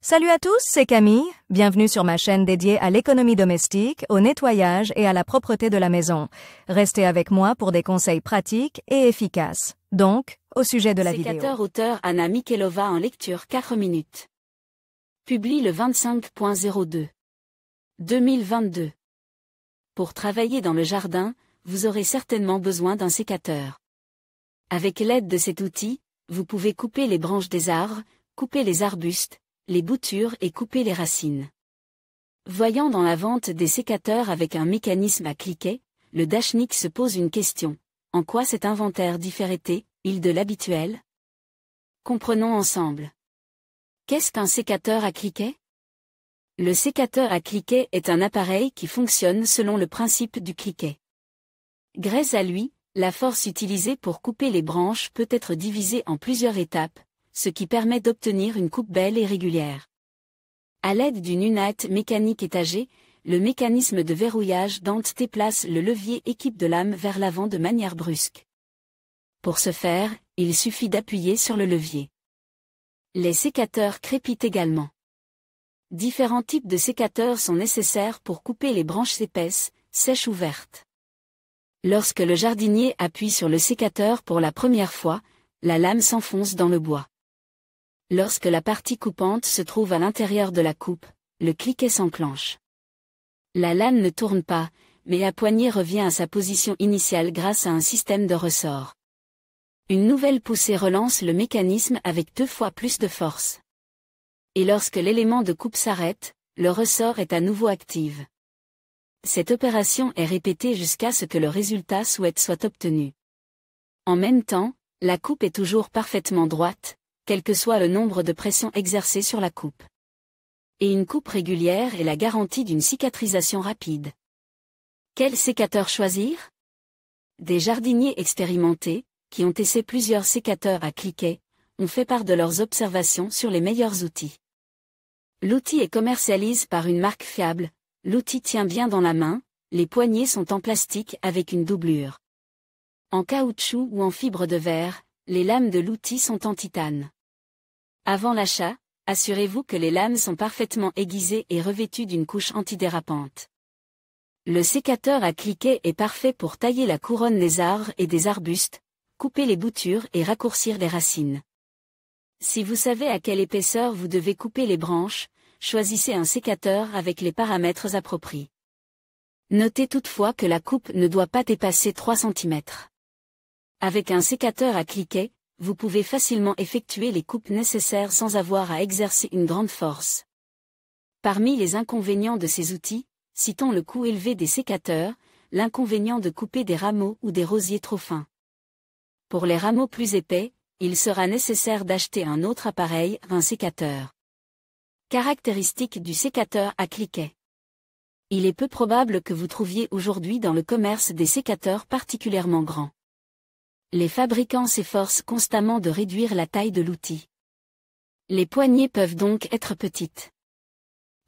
Salut à tous, c'est Camille. Bienvenue sur ma chaîne dédiée à l'économie domestique, au nettoyage et à la propreté de la maison. Restez avec moi pour des conseils pratiques et efficaces. Donc, au sujet de la vidéo. Sécateur-auteur Anna Mikhailova en lecture 4 minutes. Publie le 25.02. 2022. Pour travailler dans le jardin, vous aurez certainement besoin d'un sécateur. Avec l'aide de cet outil, vous pouvez couper les branches des arbres, couper les arbustes, les boutures et couper les racines. Voyant dans la vente des sécateurs avec un mécanisme à cliquet, le Dashnik se pose une question. En quoi cet inventaire différait-il de l'habituel? Comprenons ensemble. Qu'est-ce qu'un sécateur à cliquet? Le sécateur à cliquet est un appareil qui fonctionne selon le principe du cliquet. Grâce à lui, la force utilisée pour couper les branches peut être divisée en plusieurs étapes, ce qui permet d'obtenir une coupe belle et régulière. À l'aide d'une unité mécanique étagée, le mécanisme de verrouillage Dante déplace le levier équipe de lame vers l'avant de manière brusque. Pour ce faire, il suffit d'appuyer sur le levier. Les sécateurs crépitent également. Différents types de sécateurs sont nécessaires pour couper les branches épaisses, sèches ou vertes. Lorsque le jardinier appuie sur le sécateur pour la première fois, la lame s'enfonce dans le bois. Lorsque la partie coupante se trouve à l'intérieur de la coupe, le cliquet s'enclenche. La lame ne tourne pas, mais la poignée revient à sa position initiale grâce à un système de ressort. Une nouvelle poussée relance le mécanisme avec 2 fois plus de force. Et lorsque l'élément de coupe s'arrête, le ressort est à nouveau actif. Cette opération est répétée jusqu'à ce que le résultat souhaité soit obtenu. En même temps, la coupe est toujours parfaitement droite, quel que soit le nombre de pressions exercées sur la coupe. Et une coupe régulière est la garantie d'une cicatrisation rapide. Quel sécateur choisir? Des jardiniers expérimentés, qui ont essayé plusieurs sécateurs à cliquet, ont fait part de leurs observations sur les meilleurs outils. L'outil est commercialisé par une marque fiable, l'outil tient bien dans la main, les poignées sont en plastique avec une doublure. En caoutchouc ou en fibre de verre, les lames de l'outil sont en titane. Avant l'achat, assurez-vous que les lames sont parfaitement aiguisées et revêtues d'une couche antidérapante. Le sécateur à cliquet est parfait pour tailler la couronne des arbres et des arbustes, couper les boutures et raccourcir les racines. Si vous savez à quelle épaisseur vous devez couper les branches, choisissez un sécateur avec les paramètres appropriés. Notez toutefois que la coupe ne doit pas dépasser 3 cm. Avec un sécateur à cliquet, vous pouvez facilement effectuer les coupes nécessaires sans avoir à exercer une grande force. Parmi les inconvénients de ces outils, citons le coût élevé des sécateurs, l'inconvénient de couper des rameaux ou des rosiers trop fins. Pour les rameaux plus épais, il sera nécessaire d'acheter un autre appareil, un sécateur. Caractéristiques du sécateur à cliquet. Il est peu probable que vous trouviez aujourd'hui dans le commerce des sécateurs particulièrement grands. Les fabricants s'efforcent constamment de réduire la taille de l'outil. Les poignées peuvent donc être petites.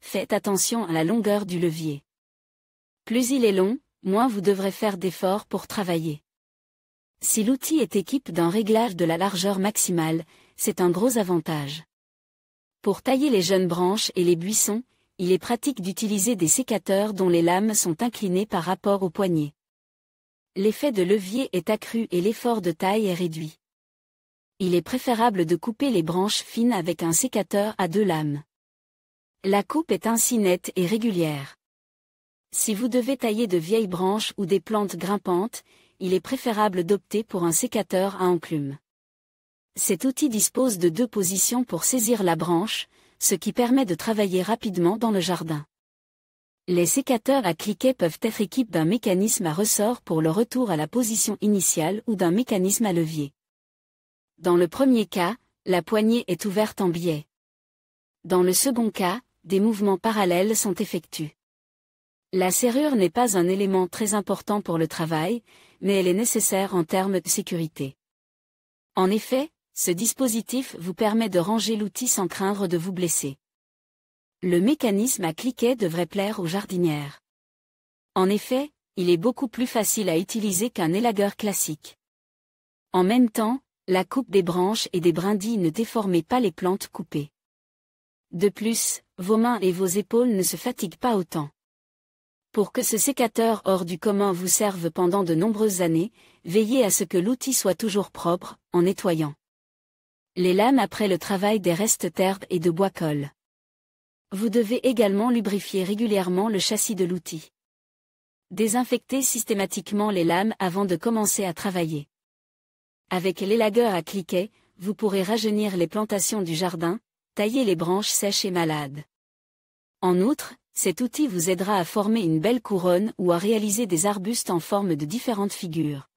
Faites attention à la longueur du levier. Plus il est long, moins vous devrez faire d'efforts pour travailler. Si l'outil est équipé d'un réglage de la largeur maximale, c'est un gros avantage. Pour tailler les jeunes branches et les buissons, il est pratique d'utiliser des sécateurs dont les lames sont inclinées par rapport aux poignées. L'effet de levier est accru et l'effort de taille est réduit. Il est préférable de couper les branches fines avec un sécateur à 2 lames. La coupe est ainsi nette et régulière. Si vous devez tailler de vieilles branches ou des plantes grimpantes, il est préférable d'opter pour un sécateur à enclume. Cet outil dispose de 2 positions pour saisir la branche, ce qui permet de travailler rapidement dans le jardin. Les sécateurs à cliquet peuvent être équipés d'un mécanisme à ressort pour le retour à la position initiale ou d'un mécanisme à levier. Dans le premier cas, la poignée est ouverte en biais. Dans le second cas, des mouvements parallèles sont effectués. La serrure n'est pas un élément très important pour le travail, mais elle est nécessaire en termes de sécurité. En effet, ce dispositif vous permet de ranger l'outil sans craindre de vous blesser. Le mécanisme à cliquet devrait plaire aux jardinières. En effet, il est beaucoup plus facile à utiliser qu'un élagueur classique. En même temps, la coupe des branches et des brindilles ne déformait pas les plantes coupées. De plus, vos mains et vos épaules ne se fatiguent pas autant. Pour que ce sécateur hors du commun vous serve pendant de nombreuses années, veillez à ce que l'outil soit toujours propre, en nettoyant les lames après le travail des restes d'herbe et de bois colle. Vous devez également lubrifier régulièrement le châssis de l'outil. Désinfectez systématiquement les lames avant de commencer à travailler. Avec l'élagueur à cliquet, vous pourrez rajeunir les plantations du jardin, tailler les branches sèches et malades. En outre, cet outil vous aidera à former une belle couronne ou à réaliser des arbustes en forme de différentes figures.